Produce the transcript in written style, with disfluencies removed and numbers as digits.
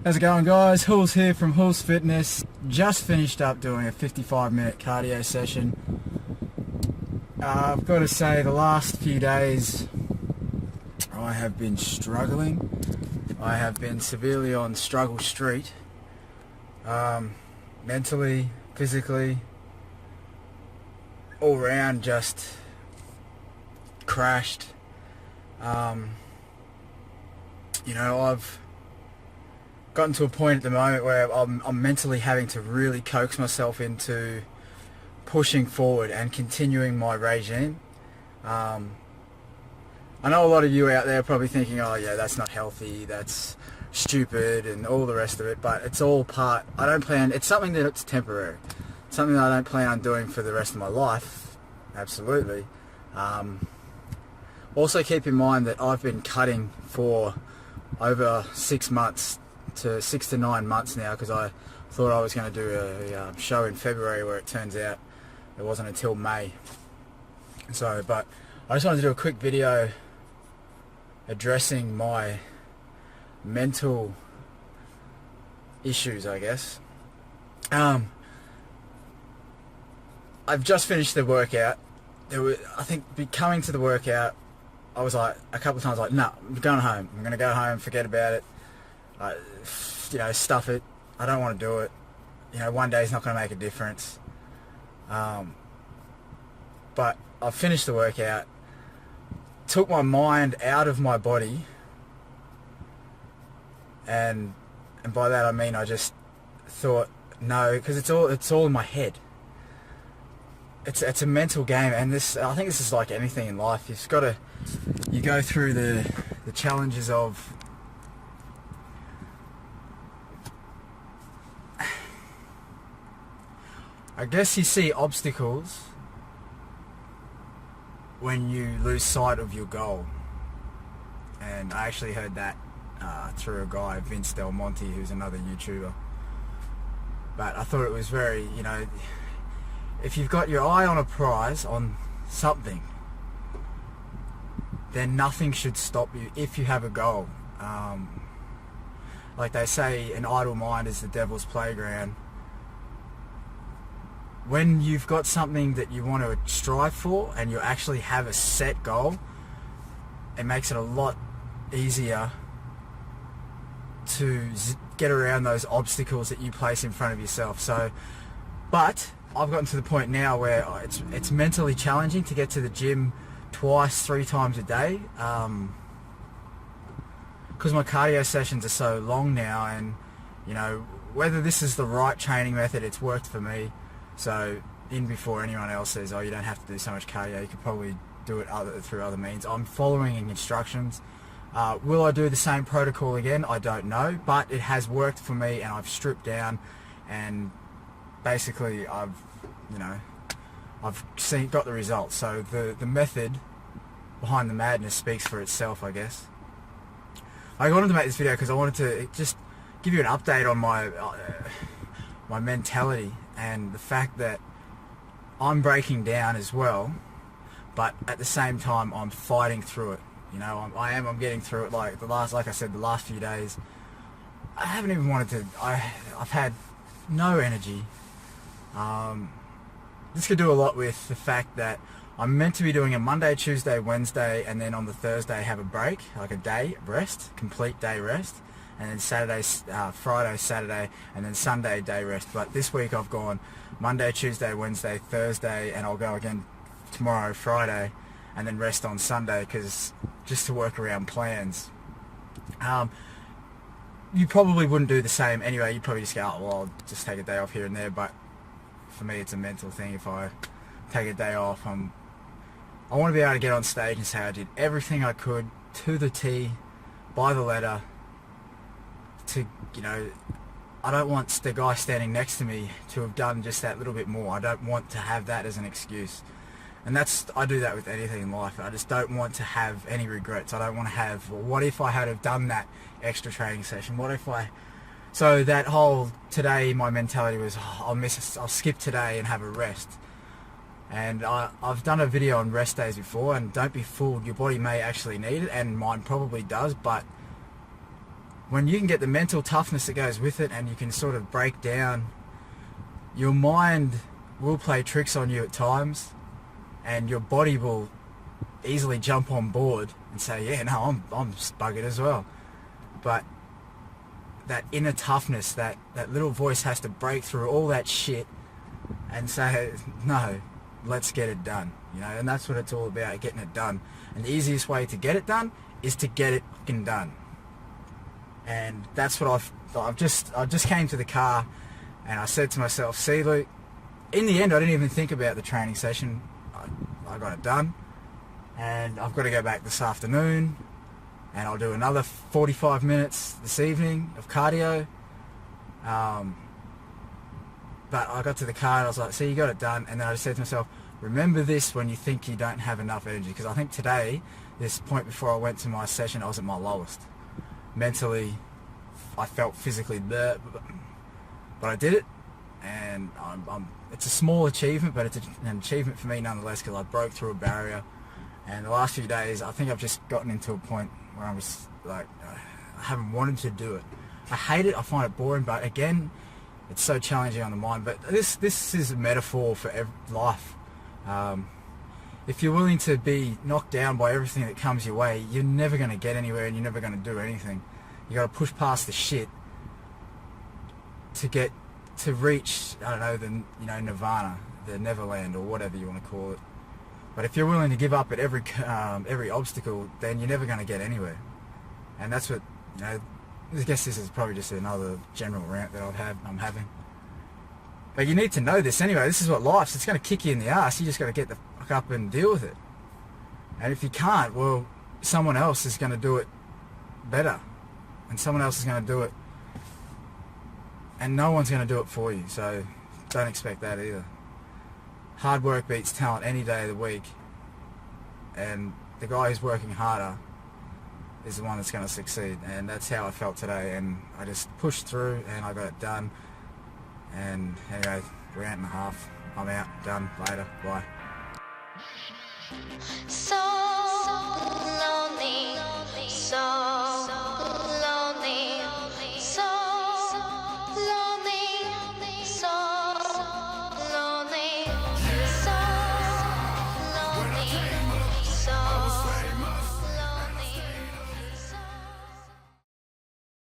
How's it going, guys? Houls here from Houls Fitness. Just finished up doing a 55-minute cardio session. I've got to say, the last few days I have been struggling. I have been severely on struggle street. Mentally, physically, all round just crashed. I've gotten to a point at the moment where I'm mentally having to really coax myself into pushing forward and continuing my regime. I know a lot of you out there are probably thinking, oh yeah, that's not healthy, that's stupid and all the rest of it, but it's all part. It's something that's temporary. It's something that I don't plan on doing for the rest of my life, absolutely. Also keep in mind that I've been cutting for over 6 to 9 months now, because I thought I was going to do a show in February, where it turns out it wasn't until May. But I just wanted to do a quick video addressing my mental issues, I guess. I've just finished the workout. Coming to the workout, I was like a couple of times like, no, I'm going home. I'm going to go home, forget about it. Stuff it. I don't want to do it. One day is not going to make a difference. But I finished the workout, took my mind out of my body, and by that I mean I just thought, no, because it's all in my head. It's a mental game, and I think this is like anything in life. You go through the challenges of I guess you see obstacles when you lose sight of your goal. And I actually heard that through a guy, Vince Del Monte, who's another YouTuber. But I thought it was very, if you've got your eye on a prize, on something, then nothing should stop you if you have a goal. Like they say, an idle mind is the devil's playground. When you've got something that you want to strive for and you actually have a set goal, it makes it a lot easier to get around those obstacles that you place in front of yourself. But I've gotten to the point now where it's mentally challenging to get to the gym 2-3 times a day, because my cardio sessions are so long now, and whether this is the right training method, it's worked for me. So before anyone else says, oh, you don't have to do so much cardio, you could probably do it through other means. I'm following instructions. Will I do the same protocol again? I don't know, but it has worked for me, and I've stripped down, and basically I've got the results. So the method behind the madness speaks for itself, I guess. I wanted to make this video because I wanted to just give you an update on my mentality, and the fact that I'm breaking down as well, but at the same time I'm fighting through it. I'm getting through it. Like I said, the last few days, I haven't even wanted to. I've had no energy. This could do a lot with the fact that I'm meant to be doing a Monday, Tuesday, Wednesday, and then on the Thursday have a break, like a day rest, complete day rest, and then Friday, Saturday, and then Sunday day rest. But this week I've gone Monday, Tuesday, Wednesday, Thursday, and I'll go again tomorrow, Friday, and then rest on Sunday, just to work around plans. You probably wouldn't do the same anyway. You'd probably just go, oh, well, I'll just take a day off here and there. But for me, it's a mental thing. If I take a day off, I want to be able to get on stage and say I did everything I could to the T, by the letter. I don't want the guy standing next to me to have done just that little bit more. I don't want to have that as an excuse. And I do that with anything in life. I just don't want to have any regrets. I don't want to have, well, what if I had have done that extra training session? So that whole today, my mentality was, oh, I'll skip today and have a rest. And I've done a video on rest days before, and don't be fooled, your body may actually need it, and mine probably does, but when you can get the mental toughness that goes with it, and you can sort of break down, your mind will play tricks on you at times, and your body will easily jump on board and say, yeah, no, I'm buggered as well. But that inner toughness, that little voice has to break through all that shit and say, no, let's get it done, you know. And that's what it's all about, getting it done. And the easiest way to get it done is to get it fucking done. And that's what I just came to the car, and I said to myself, see, Luke, in the end I didn't even think about the training session. I got it done, and I've got to go back this afternoon, and I'll do another 45 minutes this evening of cardio. But I got to the car and I was like, see, you got it done. And then I just said to myself, remember this when you think you don't have enough energy. Because I think today, this point before I went to my session, I was at my lowest. Mentally, I felt physically there, but I did it. And it's a small achievement, but it's an achievement for me nonetheless, because I broke through a barrier. And the last few days, I think I've just gotten into a point where I was like, I haven't wanted to do it. I hate it, I find it boring, but again, it's so challenging on the mind. But this is a metaphor for life. If you're willing to be knocked down by everything that comes your way, you're never going to get anywhere, and you're never going to do anything. You got to push past the shit to reach, I don't know, the nirvana, the Neverland, or whatever you want to call it. But if you're willing to give up at every obstacle, then you're never going to get anywhere. And that's what, I guess this is probably just another general rant that I'm having. But you need to know this anyway. This is what life's. It's going to kick you in the ass. You just got to get the fuck up and deal with it. And if you can't, well, someone else is going to do it better. And someone else is going to do it. And no one's going to do it for you. So don't expect that either. Hard work beats talent any day of the week. And the guy who's working harder is the one that's going to succeed. And that's how I felt today. And I just pushed through and I got it done. And anyway, rant and a half. I'm out. Done. Later. Bye.